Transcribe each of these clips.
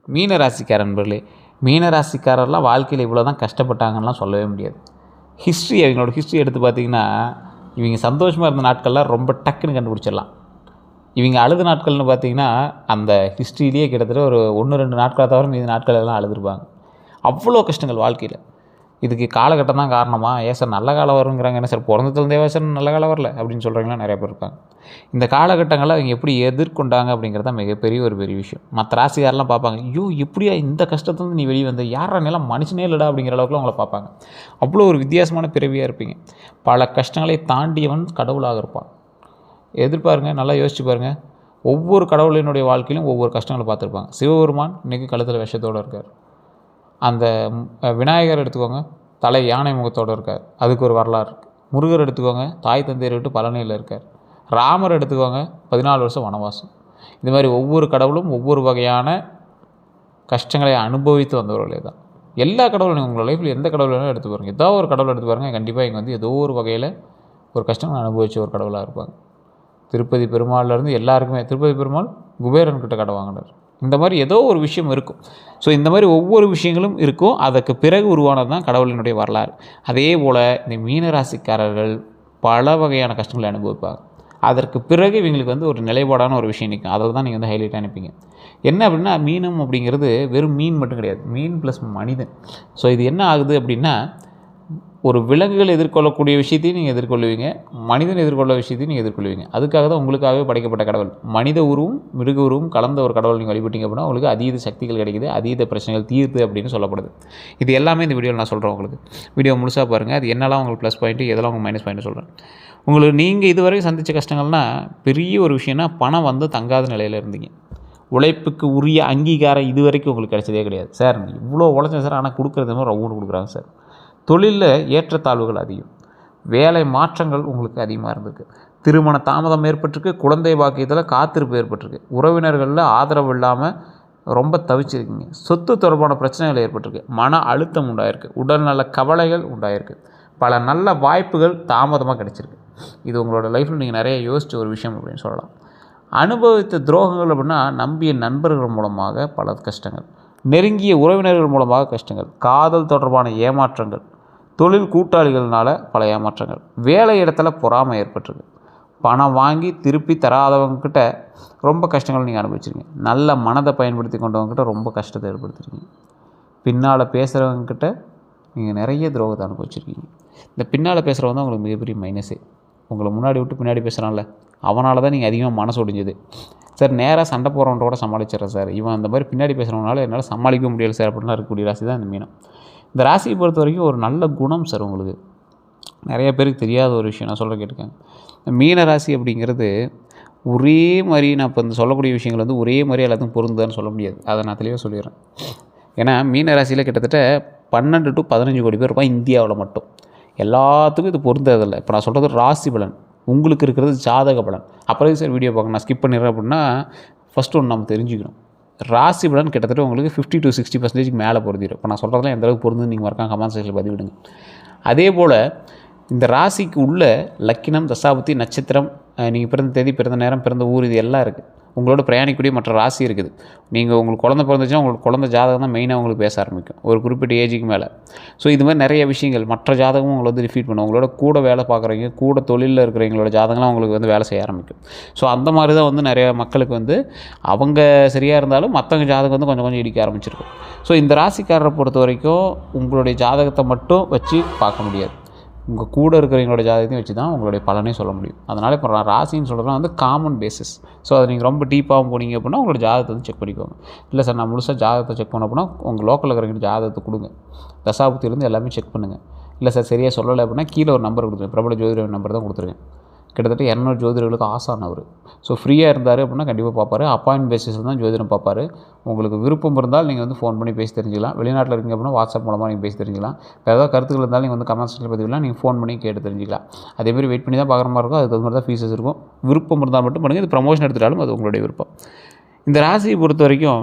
மீன ராசிக்கார நண்பர்களே, மீன ராசிக்காரர்லாம் வாழ்க்கையில் இவ்வளோ தான் கஷ்டப்பட்டாங்கலாம் சொல்லவே முடியாது. அவங்களோட ஹிஸ்ட்ரி எடுத்து பார்த்திங்கன்னா, இவங்க சந்தோஷமாக இருந்த நாட்கள்லாம் ரொம்ப டக்குன்னு கண்டுபிடிச்சிடலாம். இவங்க அழுத நாட்கள்னு பார்த்திங்கன்னா, அந்த ஹிஸ்ட்ரியிலேயே கிட்டத்தட்ட ஒரு 1-2 நாட்களை தவிர மீதி நாட்கள் எல்லாம் அழுதுருப்பாங்க. அவ்வளோ கஷ்டங்கள் வாழ்க்கையில். இதுக்கு காலகட்டம் தான் காரணமா? ஏன் சார் நல்ல காலம் வருங்கிறாங்க, என்ன சார் பிறந்ததுலேருந்தே சார் நல்ல காலம் வரல அப்படின்னு சொல்கிறவங்களாம் நிறைய பேர் இருப்பாங்க. இந்த காலகட்டங்களை அவங்க எப்படி எதிர்கொண்டாங்க அப்படிங்கிறது தான் மிகப்பெரிய ஒரு பெரிய விஷயம். மற்ற ராசிக்காரெலாம் பார்ப்பாங்க, ஐயோ எப்படியா இந்த கஷ்டத்துலேருந்து நீ வெளியே வந்த, யாரா நிலம் மனுஷனே இல்லைடா அப்படிங்கிற அளவுக்குலாம் அவங்கள பார்ப்பாங்க. அவ்வளோ ஒரு வித்தியாசமான பிறவியாக இருப்பீங்க. பல கஷ்டங்களை தாண்டியவன் கடவுளாக இருப்பான். எதிர்பாருங்க, நல்லா யோசிச்சு பாருங்கள். ஒவ்வொரு கடவுளினுடைய வாழ்க்கையிலும் ஒவ்வொரு கஷ்டங்களை பார்த்துருப்பாங்க. சிவபெருமான் இன்றைக்கி கழுத்தில் விஷத்தோடு இருக்கார். அந்த விநாயகர் எடுத்துக்கோங்க, தலை யானை முகத்தோடு இருக்கார், அதுக்கு ஒரு வரலாறு இருக்குது. முருகர் எடுத்துக்கோங்க, தாய் தந்தையரை விட்டு பழனியில் இருக்கார். ராமர் எடுத்துக்கோங்க, 14 வருஷம் வனவாசம். இந்த மாதிரி ஒவ்வொரு கடவுளும் ஒவ்வொரு வகையான கஷ்டங்களை அனுபவித்து வந்தவர்களே தான். எல்லா கடவுளும் உங்கள் லைஃப்பில் எந்த கடவுள் வேணாலும் எடுத்து பாருங்கள், ஏதோ ஒரு கடவுள் எடுத்து பாருங்கள், கண்டிப்பாக இங்கே வந்து ஏதோ ஒரு வகையில் ஒரு கஷ்டங்களை அனுபவித்த ஒரு கடவுளாக இருப்பாங்க. திருப்பதி பெருமாள்லேருந்து எல்லாருக்குமே, திருப்பதி பெருமாள் குபேரன்கிட்ட கடை வாங்கினார். இந்த மாதிரி ஏதோ ஒரு விஷயம் இருக்கும். ஸோ இந்த மாதிரி ஒவ்வொரு விஷயங்களும் இருக்கும். அதற்கு பிறகு உருவானது தான் கடவுளினுடைய வரலாறு. அதே போல் இந்த மீனராசிக்காரர்கள் பல வகையான கஷ்டங்களை அனுபவிப்பாங்க. அதற்கு பிறகு இவங்களுக்கு வந்து ஒரு நிலைப்பாடான ஒரு விஷயம் நிற்கும். அதில் தான் நீங்கள் வந்து ஹைலைட்டாக அனுப்பிங்க. என்ன அப்படின்னா, மீனம் அப்படிங்கிறது வெறும் மீன் மட்டும் கிடையாது, மீன் ப்ளஸ் மனிதன். ஸோ இது என்ன ஆகுது அப்படின்னா, ஒரு விலங்குகள் எதிர்கொள்ளக்கூடிய விஷயத்தையும் நீங்கள் எதிர்கொள்ளுவீங்க, மனிதன் எதிர்கொள்ள விஷயத்தையும் நீங்கள் எதிர்கொள்வீங்க. அதுக்காக தான் உங்களுக்காகவே படைக்கப்பட்ட கடவுள். மனித உருவும் மிருக உருவும் கலந்த ஒரு கடவுள் நீங்கள் வழிபட்டீங்க அப்படின்னா உங்களுக்கு அதீத சக்திகள் கிடைக்குது, அதீத பிரச்சனைகள் தீர்த்து அப்படின்னு சொல்லப்படுது. இது எல்லாமே இந்த வீடியோவில் நான் சொல்கிறேன். உங்களுக்கு வீடியோ முழுசாக பாருங்கள். அது என்னெல்லாம் உங்களுக்கு ப்ளஸ் பாயிண்ட்டு, எதெல்லாம் உங்களுக்கு மைனஸ் பாயிண்ட்டு சொல்கிறேன். உங்களுக்கு நீங்கள் இதுவரை சந்தித்த கஷ்டங்கள்னால் பெரிய ஒரு விஷயம்னா, பணம் வந்து தங்காத நிலையில் இருந்தீங்க. உழைப்புக்கு உரிய அங்கீகாரம் இது வரைக்கும் உங்களுக்கு கிடைச்சதே கிடையாது. சார் இவ்வளோ உழைச்சேன் சார், ஆனால் கொடுக்குறது மாதிரி ரவுண்டு கொடுக்குறாங்க சார். தொழிலில் ஏற்றத்தாழ்வுகள் அதிகம், வேலை மாற்றங்கள் உங்களுக்கு அதிகமாக இருந்திருக்கு, திருமண தாமதம் ஏற்பட்டிருக்கு, குழந்தை பாக்கியத்தில் காத்திருப்பு ஏற்பட்டிருக்கு, உறவினர்களில் ஆதரவு இல்லாமல் ரொம்ப தவிச்சிருக்கீங்க, சொத்து தொடர்பான பிரச்சனைகள் ஏற்பட்டிருக்கு, மன அழுத்தம் உண்டாயிருக்கு, உடல்நல கவலைகள் உண்டாயிருக்கு, பல நல்ல வாய்ப்புகள் தாமதமாக கிடைச்சிருக்கு. இது உங்களோட லைஃப்பில் நீங்கள் நிறைய யோசித்த ஒரு விஷயம் அப்படின்னு சொல்லலாம். அனுபவித்த துரோகங்கள் அப்படின்னா, நம்பிய நண்பர்கள் மூலமாக பல கஷ்டங்கள், நெருங்கிய உறவினர்கள் மூலமாக கஷ்டங்கள், காதல் தொடர்பான ஏமாற்றங்கள், தொழில் கூட்டாளிகள்னால பல ஏமாற்றங்கள், வேலை இடத்துல பொறாமை ஏற்பட்டிருக்கு, பணம் வாங்கி திருப்பி தராதவங்கக்கிட்ட ரொம்ப கஷ்டங்கள் நீங்கள் அனுபவிச்சிருக்கீங்க, நல்ல மனதை பயன்படுத்தி கொண்டவங்கக்கிட்ட ரொம்ப கஷ்டத்தை ஏற்படுத்திருக்கீங்க, பின்னால் பேசுகிறவங்கக்கிட்ட நீங்கள் நிறைய துரோகத்தை அனுபவிச்சிருக்கீங்க. இந்த பின்னால் பேசுகிறவங்க தான் உங்களுக்கு மிகப்பெரிய மைனஸே. உங்களை முன்னாடி விட்டு பின்னாடி பேசுகிறான்ல, அவனால தான் நீங்கள் அதிகமாக மனசு ஒடிஞ்சது. சார் நேராக சண்டை போகிறவன்ட்டோட சமாளிச்சிடறேன் சார், இவன் அந்த மாதிரி பின்னாடி பேசுகிறவனால என்னால் சமாளிக்க முடியல சார் அப்படின்லாம் இருக்கக்கூடிய ராசி தான் இந்த மீனம். இந்த ராசியை பொறுத்த வரைக்கும் ஒரு நல்ல குணம் சார் உங்களுக்கு. நிறைய பேருக்கு தெரியாத ஒரு விஷயம் நான் சொல்கிற கேட்டுக்கேன். மீன ராசி அப்படிங்கிறது ஒரே மாதிரி, நான் இப்போ இந்த சொல்லக்கூடிய விஷயங்கள் வந்து ஒரே மாதிரி எல்லாத்துக்கும் பொருந்துதான்னு சொல்ல முடியாது. அதை நான் தெளிவாக சொல்லிடுறேன். ஏன்னா மீன ராசியில் கிட்டத்தட்ட 12 to 15 கோடி பேர் இருப்பான் இந்தியாவில் மட்டும். எல்லாத்துக்கும் இது பொருந்ததில்லை. இப்போ நான் சொல்கிறது ராசி பலன், உங்களுக்கு இருக்கிறது ஜாதக பலன். அப்புறம் சார் வீடியோ பார்க்க நான் ஸ்கிப் பண்ணிடுறேன் அப்படின்னா, ஃபஸ்ட்டு ஒன்று நம்ம தெரிஞ்சுக்கணும். ராசி பலன் கிட்டத்தட்ட உங்களுக்கு 50 to 60% மேலே பொருந்திடும். இப்போ நான் சொல்கிறதுலாம் எந்தளவுக்கு பொருந்துன்னு நீங்கள் மறக்காம கமெண்ட் செக்ஷனில் பதிவிடுங்க. அதே போல் இந்த ராசிக்கு உள்ள லக்கினம், தசாபுத்தி, நட்சத்திரம், நீங்கள் பிறந்த தேதி, பிறந்த நேரம், பிறந்த ஊர், இது எல்லாம் இருக்குது. உங்களோட பிரயாணிக்கூடிய மற்ற ராசி இருக்குது. நீங்கள் உங்களுக்கு குழந்தை பிறந்துச்சுன்னா உங்களுக்கு குழந்தை ஜாதகம் தான் மெயினாக உங்களுக்கு பேச ஆரம்பிக்கும் ஒரு குறிப்பிட்ட ஏஜுக்கு மேலே. ஸோ இது மாதிரி நிறைய விஷயங்கள் மற்ற ஜாதகமும் உங்களை வந்து ரிஃபீட் பண்ணும். உங்களோட கூட வேலை பார்க்குறவங்க, கூட தொழிலில் இருக்கிறவங்களோட ஜாதகம்லாம் உங்களுக்கு வந்து வேலை செய்ய ஆரம்பிக்கும். ஸோ அந்த மாதிரி தான் வந்து நிறைய மக்களுக்கு வந்து அவங்க சரியாக இருந்தாலும் மற்றவங்க ஜாதகம் வந்து கொஞ்சம் கொஞ்சம் இடிக்க ஆரம்பிச்சிருக்கும். ஸோ இந்த ராசிக்காரரை பொறுத்த வரைக்கும் உங்களுடைய ஜாதகத்தை மட்டும் வச்சு பார்க்க முடியாது, உங்கள் கூட இருக்கிறவங்களோட ஜாதகத்தையும் வச்சு தான் உங்களுடைய பலனே சொல்ல முடியும். அதனால் இப்போ நான் ராசின்னு சொல்கிறதுலாம் வந்து காமன் பேசிஸ். ஸோ அதை நீங்கள் ரொம்ப டீப்பாகவும் போனீங்க அப்படின்னா உங்களோட ஜாதகத்தை வந்து செக் பண்ணிக்கோங்க. இல்லை சார் நான் முழுசாக ஜாதகத்தை செக் பண்ண அப்படின்னா உங்கள் லோக்கலில் இருக்கிறவங்க ஜாதகத்தை கொடுங்க, தசாபுத்தியிலேருந்து எல்லாமே செக் பண்ணுங்கள். இல்லை சார் சரியாக சொல்லலை அப்படின்னா கீழே ஒரு நம்பர் கொடுத்துருங்க, பிரபல ஜோதிடர் நம்பர் தான் கொடுத்துருங்க. கிட்டத்தட்ட 200 ஜோதிடர்களுக்கு ஆசான் அவர். ஸோ ஃப்ரீயாக இருந்தார் அப்படின்னா கண்டிப்பாக பார்ப்பார். அப்பாயின்ட் பேசிஸில் தான் ஜோதிடம் பார்ப்பார். உங்களுக்கு விருப்பம் இருந்தால் நீங்கள் வந்து ஃபோன் பண்ணி பேசி தெரிஞ்சிக்கலாம். வெளிநாட்டில் இருக்கீங்க அப்படின்னா வாட்ஸ்அப் மூலமாக நீங்கள் பேசி தெரிஞ்சிக்கலாம். வேறு ஏதாவது கருத்துக்கள் இருந்தாலும் நீங்கள் வந்து கமெண்ட் செக்ஷனில் பதிவிடலாம், நீங்கள் ஃபோன் பண்ணி கேட்டு தெரிஞ்சிக்கலாம். அதேமாதிரி வெயிட் பண்ணி தான் பார்க்குற மாதிரி இருக்கும். அதுக்கு தகுந்த மாதிரி தான் ஃபீஸஸ் இருக்கும். விருப்பம் இருந்தால் மட்டும் பண்ணுங்கள். இது ப்ரமோஷன் எடுத்துட்டாலும் அது உங்களுடைய விருப்பம். இந்த ராசியை பொறுத்த வரைக்கும்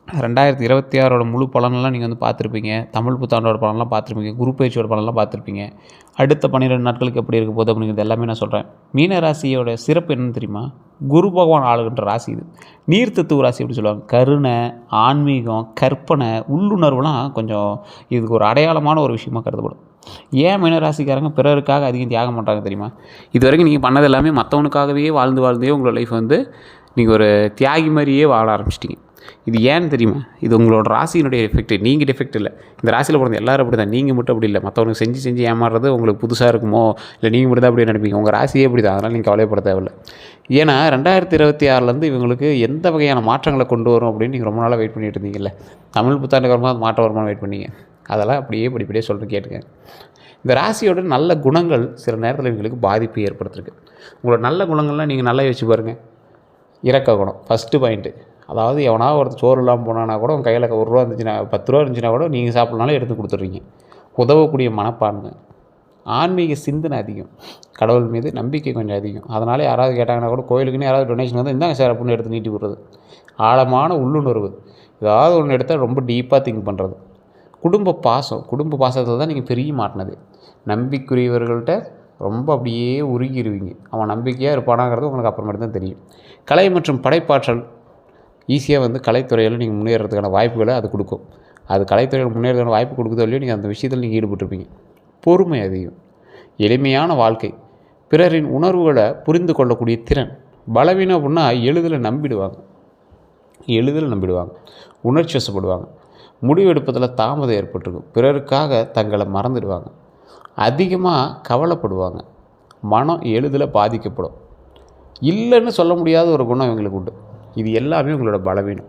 2026 முழு பலனெல்லாம் நீங்கள் வந்து பார்த்துருப்பீங்க. தமிழ் புத்தாண்டோட பலன்லாம் பார்த்துருப்பீங்க. குரு பயிற்சியோட பலன்லாம் பார்த்துருப்பீங்க. அடுத்த 12 நாட்களுக்கு எப்படி இருக்க போகுது அப்படிங்கிறது எல்லாமே நான் சொல்கிறேன். மீன ராசியோட சிறப்பு என்னன்னு தெரியுமா? குரு பகவான் ஆளுகின்ற ராசி இது. நீர் தத்துவ ராசி அப்படி சொல்லுவாங்க. கருணை, ஆன்மீகம், கற்பனை, உள்ளுணர்வுலாம் கொஞ்சம் இதுக்கு ஒரு அடையாளமான ஒரு விஷயமா கருதப்படும். ஏன் மீனராசிக்காரங்க பிறருக்காக அதிகம் தியாகம் பண்ணுறாங்க தெரியுமா? இது வரைக்கும் நீங்கள் பண்ணது எல்லாமே மற்றவனுக்காகவே வாழ்ந்தே உங்களோட லைஃப் வந்து நீங்கள் ஒரு தியாகி மாதிரியே வாழ ஆரம்பிச்சிட்டிங்க. இது ஏன்னு தெரியுமா? இது உங்களோட ராசியினுடைய எஃபெக்ட். நீங்கள் டிஃபெக்ட் இல்லை. இந்த ராசியில் பிறந்த எல்லாரும் அப்படி தான். நீங்கள் மட்டும் அப்படி இல்லை. மற்றவனுக்கு செஞ்சு ஏமாறுறது உங்களுக்கு புதுசாக இருக்குமோ, இல்லை நீங்கள் மட்டும் தான் அப்படி நினைப்பீங்க. உங்கள் ராசியே அப்படி தான். அதனால் நீங்கள் கவலைப்பட தேவையில்லை. ஏன்னா 2026 இவங்களுக்கு எந்த வகையான மாற்றங்களை கொண்டு வரும் அப்படின்னு நீங்கள் ரொம்ப நாளாக வெயிட் பண்ணிட்டு இருந்தீங்கல்ல. தமிழ் புத்தாண்டுக்கு வரும்போது மாற்றம் வருமானு வெயிட் பண்ணீங்க. அதெல்லாம் படிப்படியே சொல்லிட்டு கேட்டுங்க. இந்த ராசியோட நல்ல குணங்கள் சில நேரத்தில் இவங்களுக்கு பாதிப்பு ஏற்படுத்திருக்கு. உங்களோட நல்ல குணங்கள்லாம் நீங்கள் நல்லா யோசிச்சு பாருங்கள். இரக்க குணம் ஃபஸ்ட்டு பாயிண்ட்டு. அதாவது எவனாவது ஒருத்தர் சோறு இல்லாமல் போனான்னா கூட உங்கள் கையில் ₹1 இருந்துச்சுன்னா, ₹10 இருந்துச்சுன்னா கூட நீங்கள் சாப்பிட்னாலும் எடுத்து கொடுத்துட்றீங்க. உதவக்கூடிய மனப்பான்மை, ஆன்மீக சிந்தனை அதிகம், கடவுள் மீது நம்பிக்கை கொஞ்சம் அதிகம். அதனால் யாராவது கேட்டாங்கன்னா கூட கோயிலுக்குன்னு யாராவது டொனேஷன் வந்து இந்தாங்க சார் அப்படின்னு எடுத்து நீட்டி விடுறது. ஆழமான உள்ளுணர்வு, ஏதாவது ஒன்று எடுத்தால் ரொம்ப டீப்பாக திங்க் பண்ணுறது. குடும்ப பாசத்தில் தான் நீங்கள் பெரிய மாட்டினது. நம்பிக்கையுரியவர்கள்ட்ட ரொம்ப அப்படியே உருகிடுவீங்க. அவன் நம்பிக்கையாக இருப்பானாங்கிறது உங்களுக்கு அப்புறமேட்டு தான் தெரியும். கலை மற்றும் படைப்பாற்றல் ஈஸியாக வந்து கலைத்துறையில் நீங்கள் முன்னேறதுக்கான வாய்ப்புகளை அது கொடுக்கும். அது கலைத்துறையில் முன்னேறதுக்கான வாய்ப்பு கொடுக்குதோ இல்லையோ நீங்கள் அந்த விஷயத்தில் நீங்கள் ஈடுபட்டிருப்பீங்க. பொறுமை அதிகம், எளிமையான வாழ்க்கை, பிறரின் உணர்வுகளை புரிந்து கொள்ளக்கூடிய திறன். பலவீனம் அப்படின்னா எளிதில் நம்பிடுவாங்க, உணர்ச்சி வசப்படுவாங்க, முடிவெடுப்பதில் தாமதம் ஏற்பட்டிருக்கும், பிறருக்காக தங்களை மறந்துடுவாங்க, அதிகமாக கவலைப்படுவாங்க, மனம் எளிதில் பாதிக்கப்படும். இல்லைன்னு சொல்ல முடியாத ஒரு குணம் இவங்களுக்கு உண்டு. இது எல்லாமே உங்களோட பலவீனம்.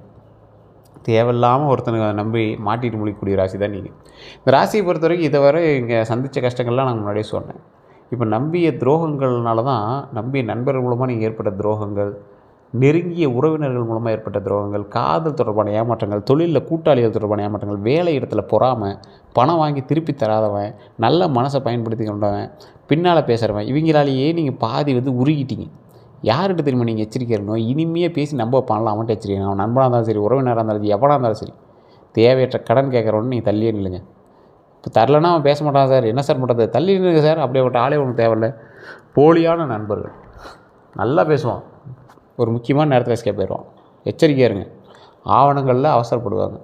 தேவையில்லாமல் ஒருத்தனை நம்பி மாட்டிட்டு முடிக்கக்கூடிய ராசி தான் நீங்கள். இந்த ராசியை பொறுத்த வரைக்கும் இதுவரை இங்கே சந்தித்த கஷ்டங்கள்லாம் நான் முன்னாடியே சொன்னேன். இப்போ நம்பிய துரோகங்கள்னால தான், நம்பிய நண்பர்கள் மூலமாக நீங்கள் ஏற்பட்ட துரோகங்கள், நெருங்கிய உறவினர்கள் மூலமாக ஏற்பட்ட துரோகங்கள், காதல் தொடர்பான ஏமாற்றங்கள், தொழிலில் கூட்டாளிகள் தொடர்பான ஏமாற்றங்கள், வேலை இடத்துல பொறாமை, பணம் வாங்கி திருப்பி தராதவன், நல்ல மனசை பயன்படுத்தி கொண்டவன், பின்னால் பேசுகிறவன், இவங்களாலேயே நீங்கள் பாதி வந்து உருகிட்டீங்க. யார்கிட்ட தெரியுமா நீங்கள் எச்சரிக்கை இருக்கணும்? இனிமையாக பேசி நம்ப வைப்பான்ல அவன்கிட்ட எச்சரிக்கை. அவன் நண்பனாக இருந்தாலும் சரி, உறவினராக இருந்தாலும் சரி, எவனாக இருந்தாலும் சரி, தேவையற்ற கடன் கேட்குறவொன்னு நீங்கள் தள்ளியே நில்லுங்க. இப்போ தரலன்னா அவன் பேச மாட்டான் சார், என்ன சார் பண்ணுறது, தள்ளி நில்லுங்க சார். அப்படியே விட்ட ஆளே ஒன்று தேவையில்லை. போலியான நண்பர்கள் நல்லா பேசுவான், ஒரு முக்கியமான நேரத்தில் எஸ்கேப் போயிடுவான். எச்சரிக்கையாக இருங்க. ஆவணங்களில் அவசரப்படுவாங்க.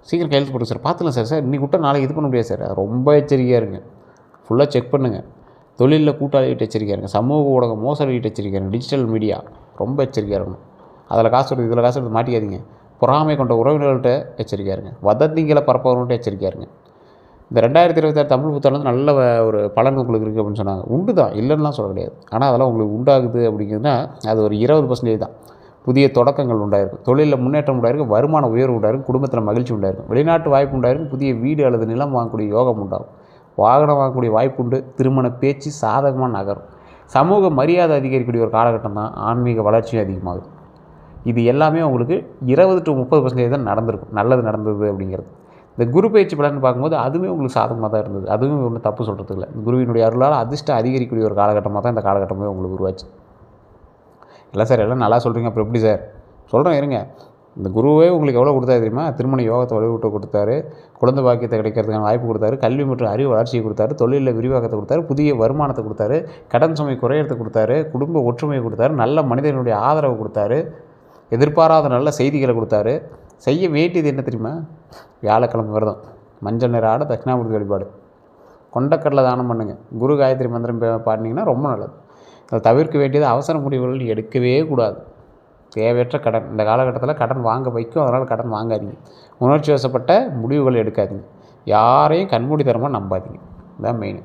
சீக்கிரம் கையெழுத்து போட்டு சார், பார்த்துக்கலாம் சார் இன்றைக்கி விட்டால் நாளைக்கு இது பண்ண முடியாது சார். ரொம்ப எச்சரிக்கையாக இருங்க. ஃபுல்லாக செக் பண்ணுங்கள். தொழிலில் கூட்டாளிகிட்ட எச்சரிக்கையாக இருங்க. சமூக ஊடகம் மோசடிகிட்ட எச்சரிக்கையாக இருங்க. டிஜிட்டல் மீடியா ரொம்ப எச்சரிக்கையாக இருக்கணும். அதில் காசு எடுத்து இதில் காசு எடுத்து மாட்டிக்காதீங்க. பொறாமை கொண்ட உறவினர்கள்ட்ட எச்சரிக்கையாக இருங்க. வதந்திங்களை பரப்பவர்கள்ட்ட எச்சரிக்கையாக இருங்க. இந்த 2026 தமிழ் புத்தாண்டு நல்ல ஒரு பலன் உங்களுக்கு இருக்குது அப்படின்னு சொன்னாங்க. உண்டு தான், இல்லைன்னுலாம் சொல்ல கிடையாது. ஆனால் அதெல்லாம் உங்களுக்கு உண்டாகுது அப்படிங்கிறதுனா அது ஒரு 20% தான். புதிய தொடக்கங்கள் உண்டாயிருக்கும், தொழிலில் முன்னேற்றம் உண்டாயிருக்கும், வருமான உயர்வு உண்டாயிருக்கும், குடும்பத்தில் மகிழ்ச்சி உண்டாயிருக்கும், வெளிநாட்டு வாய்ப்பு உண்டாயிருக்கும், புதிய வீடு அல்லது நிலம் வாங்கக்கூடிய யோகம் உண்டாகும், வாகனம் வாங்கக்கூடிய வாய்ப்பு உண்டு, திருமண பேச்சு சாதகமாக நகரும், சமூக மரியாதை அதிகரிக்கக்கூடிய ஒரு காலகட்டம் தான். ஆன்மீக வளர்ச்சியும் அதிகமாகுது. இது எல்லாமே உங்களுக்கு 20 to 30% தான் நடந்திருக்கும். நல்லது நடந்தது அப்படிங்கிறது. இந்த குரு பயிற்சி பலன்னு பார்க்கும்போது அதுவுமே உங்களுக்கு சாதகமாக தான் இருந்தது. அதுவும் ஒன்றும் தப்பு சொல்கிறதுக்கு இல்லை. குருவினுடைய அருளால் அதிர்ஷ்டம் அதிகரிக்கக்கூடிய ஒரு காலகட்டமாக தான் இந்த காலகட்டமே உங்களுக்கு உருவாச்சு. இல்லை சார் எல்லாம் நல்லா சொல்கிறீங்க, அப்புறம் எப்படி சார் சொல்கிறேன் இருங்க. இந்த குருவே உங்களுக்கு எவ்வளோ கொடுத்தாரு தெரியுமா? திருமண யோகத்தை வலுவூட்ட கொடுத்தாரு, குழந்தை பாக்கியத்தை கிடைக்கிறதுக்கான வாய்ப்பு கொடுத்தாரு, கல்வி மற்றும் அறிவு வளர்ச்சியை கொடுத்தாரு, தொழிலில் விரிவாக்கத்தை கொடுத்தாரு, புதிய வருமானத்தை கொடுத்தாரு, கடன் சுமை குறையிறதை கொடுத்தாரு, குடும்ப ஒற்றுமையை கொடுத்தாரு, நல்ல மனிதனுடைய ஆதரவு கொடுத்தாரு, எதிர்பாராத நல்ல செய்திகளை கொடுத்தாரு. செய்ய வேண்டியது என்ன தெரியுமா? வியாழக்கிழமை விரதம், மஞ்சள் நிற ஆடை, தட்சிணாமூர்த்தி வழிபாடு, கொண்டக்கடலை தானம் பண்ணுங்கள், குரு காயத்ரி மந்திரம் பாடினீங்கன்னா ரொம்ப நல்லது. அதை தவிர்க்க வேண்டியது அவசர முடிவுகள் எடுக்கவே கூடாது. தேவையற்ற கடன் இந்த காலகட்டத்தில் கடன் வாங்க வைக்கும். அதனால் கடன் வாங்காதீங்க. உணர்ச்சி வசப்பட்ட முடிவுகள் எடுக்காதீங்க. யாரையும் கண்மூடித்தனமாக நம்பாதீங்க. இதுதான் மெயின்.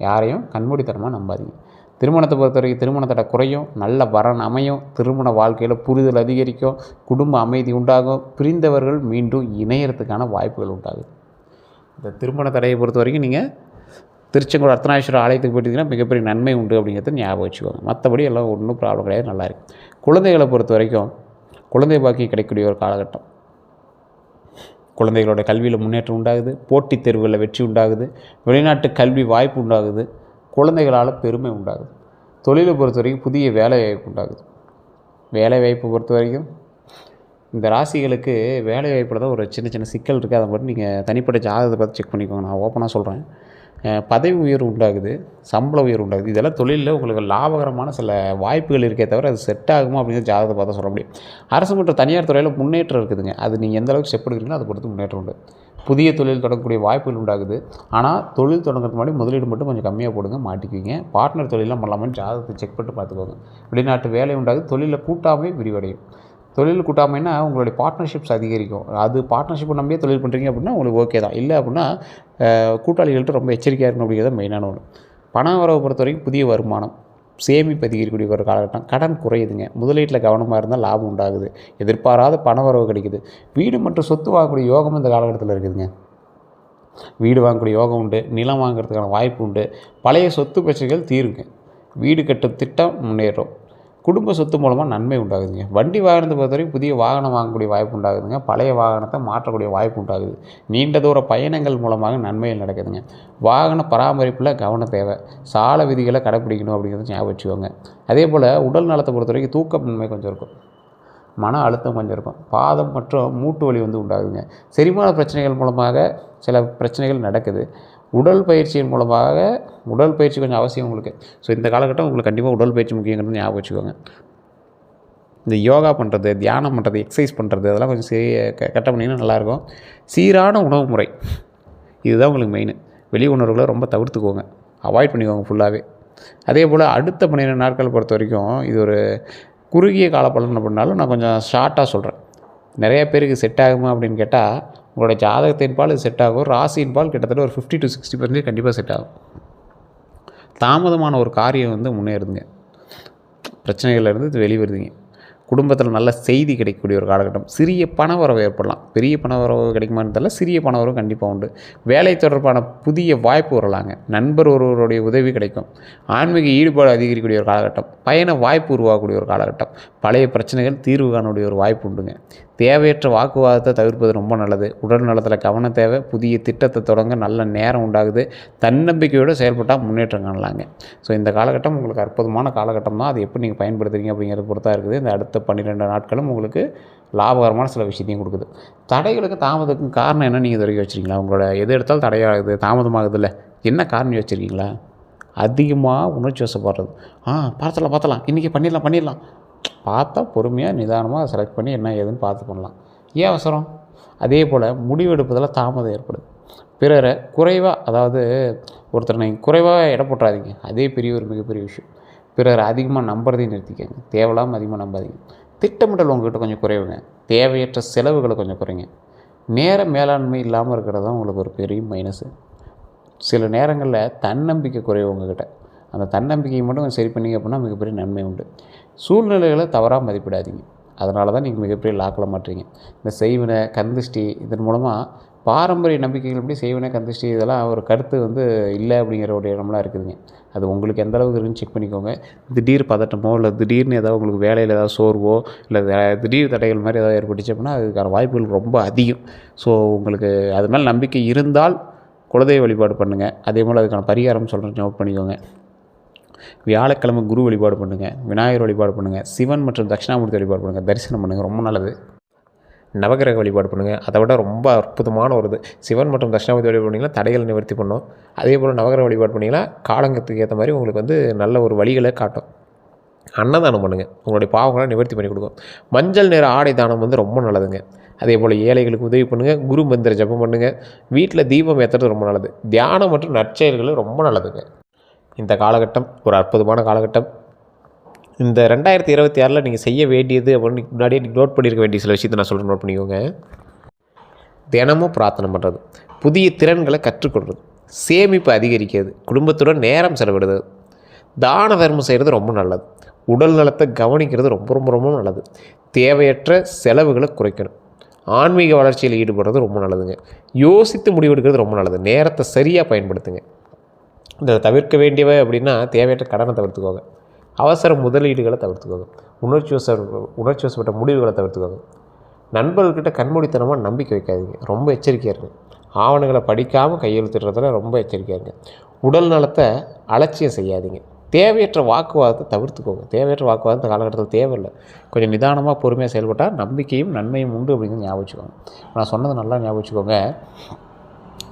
யாரையும் கண்மூடித்தனமாக நம்பாதீங்க. திருமணத்தை பொறுத்த வரைக்கும் திருமண தடை குறையும், நல்ல வரன் அமையும், திருமண வாழ்க்கையில் புரிதல் அதிகரிக்கும், குடும்ப அமைதி உண்டாகும், பிரிந்தவர்கள் மீண்டும் இணையறதுக்கான வாய்ப்புகள் உண்டாகுது. இந்த திருமண தடையை பொறுத்த வரைக்கும் நீங்கள் திருச்செங்கோடு அர்த்தநாதீஸ்வரர் ஆலயத்துக்கு போயிட்டீங்கன்னா மிகப்பெரிய நன்மை உண்டு அப்படிங்கிறத ஞாபகம் வச்சுக்கோங்க. மற்றபடி எல்லாம் ஒன்றும் ப்ராப்ளம் கிடையாது, நல்லா இருக்குது. குழந்தைகளை பொறுத்த வரைக்கும் குழந்தை பாக்கி கிடைக்கக்கூடிய ஒரு காலகட்டம். குழந்தைகளோட கல்வியில் முன்னேற்றம் உண்டாகுது, போட்டித் தேர்வுகளில் வெற்றி உண்டாகுது, வெளிநாட்டு கல்வி வாய்ப்பு உண்டாகுது, குழந்தைகளால் பெருமை உண்டாகுது. தொழிலை பொறுத்த வரைக்கும் புதிய வேலை வாய்ப்பு உண்டாகுது. வேலை வாய்ப்பு பொறுத்த வரைக்கும் இந்த ராசிகளுக்கு வேலை வாய்ப்பில் தான் ஒரு சின்ன சின்ன சிக்கல் இருக்குது. அதை மட்டும் நீங்கள் தனிப்பட்ட ஜாதகத்தை பார்த்து செக் பண்ணிக்கோங்க. நான் ஓப்பனாக சொல்கிறேன். பதவி உயர்வு உண்டாகுது, சம்பள உயர்வு உண்டாகுது. இதெல்லாம் தொழிலில் உங்களுக்கு லாபகரமான சில வாய்ப்புகள் இருக்கே தவிர அது செட் ஆகுமா அப்படிங்கிற ஜாதகத்தை பார்த்தா சொல்ல முடியும். அரசு மற்றும் தனியார் துறையில் முன்னேற்றம் இருக்குதுங்க. அது நீங்கள் எந்த அளவுக்கு ஸ்டெப் எடுக்கிறீங்களோ அதை பொறுத்து முன்னேற்றம் உண்டு. புதிய தொழில் தொடங்கக்கூடிய வாய்ப்புகள் உண்டாகுது. ஆனால் தொழில் தொடங்குறதுக்கு முன்னாடி முதலீடு மட்டும் கொஞ்சம் கம்மியாக போடுங்க, மாட்டிக்குவீங்க. பார்ட்னர் தொழிலாம் பண்ணலாமான்னு ஜாதகத்தை செக் பண்ணிட்டு பார்த்துக்கோங்க. வெளிநாட்டு வேலை உண்டாகுது. தொழிலில் கூட்டாமை விரிவடையும். தொழில் கூட்டாமைன்னா உங்களுடைய பார்ட்னர்ஷிப்ஸ் அதிகரிக்கும். அது பார்ட்னர்ஷிப்பை நம்பியே தொழில் பண்ணுறீங்க அப்படின்னா உங்களுக்கு ஓகே தான். இல்லை அப்படின்னா கூட்டாளிகள்கிட்ட ரொம்ப எச்சரிக்கையாக இருக்கணும் அப்படிங்கிறது மெயினான ஒன்று. பண வரவை பொறுத்த வரைக்கும் புதிய வருமானம், சேமிப்பு அதிகரிக்கக்கூடிய ஒரு காலகட்டம். கடன் குறையுதுங்க. முதலீட்டில் கவனமாக இருந்தால் லாபம் உண்டாகுது. எதிர்பாராத பண வரவு கிடைக்குது. வீடு மற்றும் சொத்து வாங்கக்கூடிய யோகம் இந்த காலகட்டத்தில் இருக்குதுங்க. வீடு வாங்கக்கூடிய யோகம் உண்டு. நிலம் வாங்குறதுக்கான வாய்ப்பு உண்டு. பழைய சொத்து பிரச்சனைகள் தீருங்க. வீடு கட்டும் திட்டம் முன்னேறும். குடும்ப சொத்து மூலமாக நன்மை உண்டாகுதுங்க. வண்டி வாகனத்தை பொறுத்த வரைக்கும் புதிய வாகனம் வாங்கக்கூடிய வாய்ப்பு உண்டாகுதுங்க. பழைய வாகனத்தை மாற்றக்கூடிய வாய்ப்பு உண்டாகுது. நீண்ட தூர பயணங்கள் மூலமாக நன்மைகள் நடக்குதுங்க. வாகன பராமரிப்பில் கவனம் தேவை. சாலை விதிகளை கடைப்பிடிக்கணும் அப்படிங்கிறத ஞாபகம் வச்சுக்கோங்க. அதே போல் உடல் நலத்தை பொறுத்த வரைக்கும் தூக்கமின்மை கொஞ்சம் இருக்கும். மன அழுத்தம் கொஞ்சம் இருக்கும். பாதம் மற்றும் மூட்டு வலி உண்டாகுதுங்க. செரிமான பிரச்சனைகள் மூலமாக சில பிரச்சனைகள் நடக்குது. உடல் பயிற்சியின் மூலமாக உடல் பயிற்சி கொஞ்சம் அவசியம் உங்களுக்கு. ஸோ இந்த காலகட்டம் உங்களுக்கு கண்டிப்பாக உடல் பயிற்சி முக்கியங்கிறது ஞாபகம் வச்சுக்கோங்க. இந்த யோகா பண்ணுறது, தியானம் பண்ணுறது, எக்ஸசைஸ் பண்ணுறது அதெல்லாம் கொஞ்சம் கரெக்டாக பண்ணிங்கன்னா நல்லாயிருக்கும். சீரான உணவு முறை இதுதான் உங்களுக்கு மெயின். வெளி உணர்வுகளை ரொம்ப தவிர்த்துக்கோங்க, அவாய்ட் பண்ணிக்கோங்க ஃபுல்லாகவே. அதே போல் அடுத்த 12 நாட்கள் பொறுத்த வரைக்கும் இது ஒரு குறுகிய கால பலன் அப்படின்னாலும் நான் கொஞ்சம் ஷார்ட்டாக சொல்கிறேன். நிறைய பேருக்கு செட் ஆகுமா அப்படின்னு கேட்டால் உங்களோட ஜாதகத்தின் பால் இது செட் ஆகும். ராசியின் பால் கிட்டத்தட்ட ஒரு 50 to 60% கண்டிப்பாக செட் ஆகும். தாமதமான ஒரு காரியம் முன்னேறுதுங்க. பிரச்சனைகள்லேருந்து இது வெளிவருதுங்க. குடும்பத்தில் நல்ல செய்தி கிடைக்கக்கூடிய ஒரு காலகட்டம். சிறிய பண வரவு ஏற்படலாம். பெரிய பண வரவு கிடைக்குமான்னு தெரியல, சிறிய பண வரவு கண்டிப்பாக உண்டு. வேலை தொடர்பான புதிய வாய்ப்பு வரலாங்க. நண்பர் ஒருவருடைய உதவி கிடைக்கும். ஆன்மீக ஈடுபாடு அதிகரிக்கக்கூடிய ஒரு காலகட்டம். பயண வாய்ப்பு உருவாகக்கூடிய ஒரு காலகட்டம். பழைய பிரச்சனைகள் தீர்வு காணக்கூடிய ஒரு வாய்ப்பு உண்டுங்க. தேவையற்ற வாக்குவாதத்தை தவிர்ப்பது ரொம்ப நல்லது. உடல் நலத்தில் கவனம் தேவை. புதிய திட்டத்தை தொடங்க நல்ல நேரம் உண்டாகுது. தன்னம்பிக்கையோடு செயல்பட்டால் முன்னேற்றம் காணலாங்க. ஸோ இந்த காலகட்டம் உங்களுக்கு அற்புதமான காலகட்டம் தான். அது எப்படி நீங்கள் பயன்படுத்துறீங்க அப்படிங்கிறத பொறுத்தா இருக்குது. இந்த அடுத்த 12 நாட்களும் உங்களுக்கு லாபகரமான சில விஷயத்தையும் கொடுக்குது. தடைகளுக்கு தாமதத்துக்கும் காரணம் என்ன நீங்கள் இது வரைக்கும் வச்சுருக்கீங்களா? உங்களோட எது எடுத்தாலும் தடையாகுது, தாமதமாகுது இல்லை, என்ன காரணம் வச்சுருக்கீங்களா? அதிகமாக உணர்ச்சி வசப்படுறது. பார்த்தலாம் இன்றைக்கி பண்ணிடலாம் பார்த்தா பொறுமையாக நிதானமாக செலக்ட் பண்ணி என்ன ஏதுன்னு பார்த்து பண்ணலாம். ஏன் அவசரம்? அதே போல் முடிவெடுப்பதில் தாமதம் ஏற்படுது. பிறரை குறைவாக, அதாவது ஒருத்தர் நீங்கள் குறைவாக எடை போட்டுறாதீங்க. அதே பெரிய ஒரு மிகப்பெரிய விஷயம். பிறரை அதிகமாக நம்புறதையும் நிறுத்திக்கங்க. தேவையில்லாமல் அதிகமாக நம்பாதீங்க. திட்டமிடல் உங்கள்கிட்ட கொஞ்சம் குறைவுங்க. தேவையற்ற செலவுகளை கொஞ்சம் குறைங்க. நேர மேலாண்மை இல்லாமல் இருக்கிறது தான் உங்களுக்கு ஒரு பெரிய மைனஸு. சில நேரங்களில் தன்னம்பிக்கை குறைவு உங்கள்கிட்ட. அந்த தன்னம்பிக்கையை மட்டும் கொஞ்சம் சரி பண்ணிங்க அப்படின்னா மிகப்பெரிய நன்மை உண்டு. சூழ்நிலைகளை தவறாக மதிப்பிடாதீங்க. அதனால தான் நீங்கள் மிகப்பெரிய லாக்கில் மாட்டுறீங்க. இந்த செய்வினை, கந்திஷ்டி இதன் மூலமாக பாரம்பரிய நம்பிக்கைகள் எப்படி செய்வினை, கந்திஷ்டி இதெல்லாம் ஒரு கருத்து இல்லை அப்படிங்கிற ஒரு இடம்லாம் இருக்குதுங்க. அது உங்களுக்கு எந்த அளவுக்கு இருக்குன்னு செக் பண்ணிக்கோங்க. திடீர் பதட்டமோ இல்லை திடீர்னு ஏதாவது உங்களுக்கு வேலையில் ஏதாவது சோர்வோ இல்லை திடீர் தடைகள் மாதிரி ஏதாவது ஏற்பட்டுச்சு அப்படின்னா அதுக்கான வாய்ப்புகள் ரொம்ப அதிகம். ஸோ உங்களுக்கு அது மேலே நம்பிக்கை இருந்தால் குலதெய்வ வழிபாடு பண்ணுங்கள். அதே போல் அதுக்கான பரிகாரம் சொல்கிறேன், நோட் பண்ணிக்கோங்க. வியாழக்கிழமை குரு வழிபாடு பண்ணுங்கள். விநாயகர் வழிபாடு பண்ணுங்கள். சிவன் மற்றும் தட்சிணாமூர்த்தி வழிபாடு பண்ணுங்கள். தரிசனம் பண்ணுங்கள், ரொம்ப நல்லது. நவகிரக வழிபாடு பண்ணுங்கள். அதை விட ரொம்ப அற்புதமான ஒரு இது. சிவன் மற்றும் தட்சிணாமூர்த்தி வழிபாடு பண்ணிங்கன்னா தடைகளை நிவர்த்தி பண்ணும். அதே போல் நவகிரக வழிபாடு பண்ணிங்கன்னா காலங்கத்துக்கு ஏற்ற மாதிரி உங்களுக்கு நல்ல ஒரு வழிகளை காட்டும். அன்னதானம் பண்ணுங்கள். உங்களுடைய பாவங்களை நிவர்த்தி பண்ணி கொடுக்கும். மஞ்சள் நிற ஆடை தானம் ரொம்ப நல்லதுங்க. அதே போல் ஏழைகளுக்கு உதவி பண்ணுங்கள். குரு மந்திர ஜபம் பண்ணுங்கள். வீட்டில் தீபம் ஏற்றுறது ரொம்ப நல்லது. தியானம் மற்றும் நற்செயல்கள் ரொம்ப நல்லதுங்க. இந்த காலகட்டம் ஒரு அற்புதமான காலகட்டம். இந்த 2026 நீங்கள் செய்ய வேண்டியது அப்படின்னு முன்னாடியே நீங்கள் நோட் பண்ணியிருக்க வேண்டிய சில விஷயத்தை நான் சொல்கிறேன், நோட் பண்ணிக்கோங்க. தினமும் பிரார்த்தனை பண்ணுறது, புதிய திறன்களை கற்றுக்கொள்வது, சேமிப்பு அதிகரிக்கிறது, குடும்பத்துடன் நேரம் செலவிடுறது, தான தர்மம் செய்கிறது ரொம்ப நல்லது. உடல் நலத்தை கவனிக்கிறது ரொம்ப ரொம்ப ரொம்ப நல்லது. தேவையற்ற செலவுகளை குறைக்கணும். ஆன்மீக வளர்ச்சியில் ஈடுபடுறது ரொம்ப நல்லதுங்க. யோசித்து முடிவெடுக்கிறது ரொம்ப நல்லது. நேரத்தை சரியாக பயன்படுத்துங்க. இந்த தவிர்க்க வேண்டியவை அப்படின்னா தேவையற்ற கடனை தவிர்த்துக்கோங்க. அவசர முதலீடுகளை தவிர்த்துக்கோங்க. உணர்ச்சி வசப்பட்ட முடிவுகளை தவிர்த்துக்கோங்க. நண்பர்கள்கிட்ட கண்மூடித்தனமாக நம்பிக்கை வைக்காதீங்க. ரொம்ப எச்சரிக்கையாக இருங்க. ஆவணங்களை படிக்காமல் கையெழுத்திடுறதுல ரொம்ப எச்சரிக்கையாக இருங்க. உடல் நலத்தை அலட்சியம் செய்யாதீங்க. தேவையற்ற வாக்குவாதத்தை தவிர்த்துக்கோங்க. தேவையற்ற வாக்குவாதம் இந்த காலகட்டத்தில் தேவையில்லை. கொஞ்சம் நிதானமாக பொறுமையாக செயல்பட்டால் நம்பிக்கையும் நன்மையும் உண்டு அப்படிங்கிறது ஞாபகம் வச்சுக்கோங்க. நான் சொன்னது நல்லா ஞாபகம் வச்சுக்கோங்க.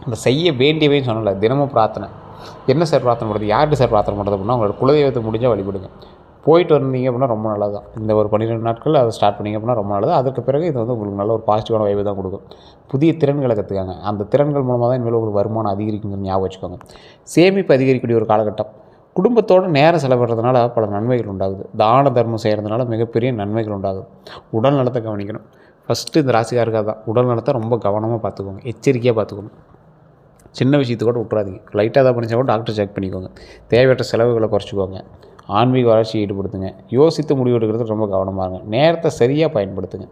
இந்த செய்ய வேண்டியவைன்னு சொன்னல, தினமும் பிரார்த்தனை. என்ன சார் பிரார்த்தனை பண்ணுறது, யார்கிட்ட சார் பிரார்த்தனை பண்ணுறது அப்படின்னா, உங்களோட குலதெய்வத்தை முடிஞ்சால் வழிபடுங்க. போயிட்டு வந்தீங்க அப்படின்னா ரொம்ப நல்லது தான். இந்த ஒரு 12 நாட்கள் அதை ஸ்டார்ட் பண்ணிங்க அப்படின்னா ரொம்ப நல்லது. அதற்கு பிறகு இது வந்து உங்களுக்கு நல்ல ஒரு பாசிட்டிவான வைபை தான் கொடுக்கும். புதிய திறன்களை கற்றுக்காங்க. அந்த திறன்கள் மூலமாக தான் இனிமேல் உங்களுக்கு வருமானம் அதிகரிக்குங்கிறது ஞாபகம் வச்சுக்கோங்க. சேமிப்பு அதிகரிக்கக்கூடிய ஒரு காலகட்டம். குடும்பத்தோடு நேரம் செலவிடுறதுனால பல நன்மைகள் உண்டாகுது. தான தர்மம் செய்கிறதுனால மிகப்பெரிய நன்மைகள் உண்டாகுது. உடல் நலத்தை கவனிக்கணும். ஃபஸ்ட்டு இந்த ராசிக்காரர்கள் தான் உடல் நலத்தை ரொம்ப கவனமாக பார்த்துக்கோங்க, எச்சரிக்கையாக பார்த்துக்கணும். சின்ன விஷயத்தை கூட விட்றாதீங்க. லைட்டாக தான் பண்ணிச்சா கூட டாக்டர் செக் பண்ணிக்கோங்க. தேவையற்ற செலவுகளை குறைச்சிக்கோங்க. ஆன்மீக வளர்ச்சியை ஈடுபடுத்துங்க. யோசித்து முடிவெடுக்கிறது ரொம்ப கவனமாக இருங்க. நேரத்தை சரியாக பயன்படுத்துங்க.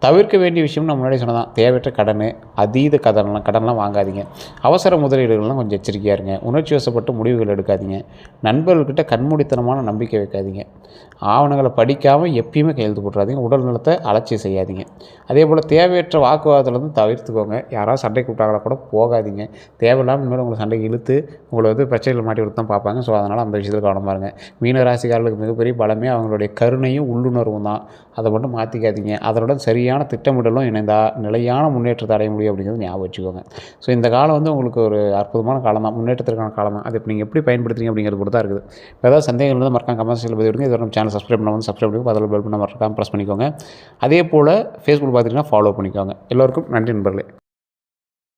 தவிர்க்க வேண்டிய விஷயம் நான் முன்னாடி சொன்னதான், தேவையற்ற அதீத கடன்லாம் வாங்காதீங்க. அவசர முதலீடுகள்லாம் கொஞ்சம் எச்சரிக்கையாக இருங்க. உணர்ச்சி வசப்பட்டு முடிவுகள் எடுக்காதீங்க. நண்பர்கள்கிட்ட கண்மூடித்தனமான நம்பிக்கை வைக்காதீங்க. ஆவணங்களை படிக்காமல் எப்பயுமே கையெழுத்து போட்டுறாதீங்க. உடல் நலத்தை அலட்சியம் செய்யாதீங்க. அதே போல் தேவையற்ற வாக்குவாதத்துலேருந்து தவிர்த்துக்கோங்க. யாராவது சண்டை கூப்பிட்டாங்களா கூட போகாதீங்க. தேவையில்லாமல் இனிமேல் உங்களை சண்டைக்கு இழுத்து உங்களை வந்து பிரச்சனைகள் மாட்டி விட்டு தான் பார்ப்பாங்க. ஸோ அதனால் அந்த விஷயத்தில் கவனமாக இருங்க. மீனராசிக்காரர்களுக்கு மிகப்பெரிய பலமே அவங்களுடைய கருணையும் உள்ளுணர்வும் தான். அதை மட்டும் மாற்றிக்காதீங்க. அதனுடன் சரியான திட்டமிடலும் இணைந்தால் நிலையான முன்னேற்றத்தை அடைய முடியும் அப்படிங்கிறது ஞாபகம் வச்சுக்கோங்க. ஸோ இந்த காலம் வந்து உங்களுக்கு ஒரு அற்புதமான காலம் தான், முன்னேற்றத்திற்கான காலம் தான். அது இப்போ நீங்கள் எப்படி பயன்படுத்துறீங்க அப்படிங்கிறது பொறுத்து தான் இருக்குது. இப்போ ஏதாவது சந்தேகங்கள் இருந்தால் மறக்காம கமெண்ட்ஸில் பதிவு விடுங்க. இதோட நம்ம சேனல் சப்ஸ்கிரைப் பண்ண வந்து சப்ஸ்கிரைப் பண்ணி அதில் பெல் பண்ண மறக்காம ப்ரெஸ் பண்ணிக்கோங்க. அதே போல் ஃபேஸ்புக் பார்த்துட்டிங்கன்னா ஃபாலோ பண்ணிக்கோங்க. எல்லோருக்கும் நன்றி நண்பர்களே.